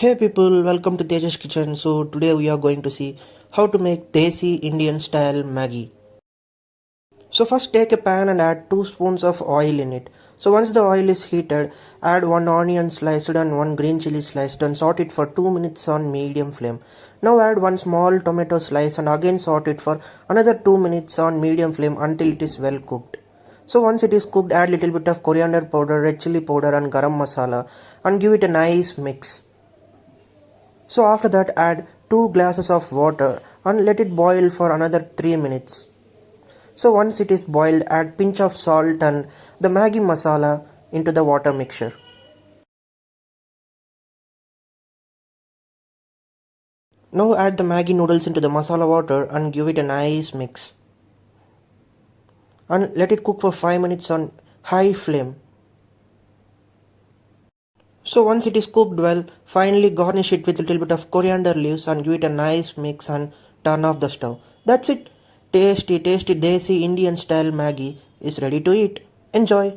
Hey people, welcome to Teja's Kitchen. So today we are going to see how to make Desi Indian style Maggi. So first take a pan and add 2 spoons of oil in it. So once the oil is heated, add 1 onion sliced and 1 green chili sliced and saute it for 2 minutes on medium flame. Now add 1 small tomato slice and again saute it for another 2 minutes on medium flame until it is well cooked. So once it is cooked, add little bit of coriander powder, red chili powder and garam masala and give it a nice mix. So after that add 2 glasses of water and let it boil for another 3 minutes. So once it is boiled, add pinch of salt and the Maggi masala into the water mixture. Now add the Maggi noodles into the masala water and give it a nice mix. And let it cook for 5 minutes on high flame. So once it is cooked well, finally garnish it with a little bit of coriander leaves and give it a nice mix and turn off the stove. That's it. Tasty Desi Indian style Maggi is ready to eat. Enjoy.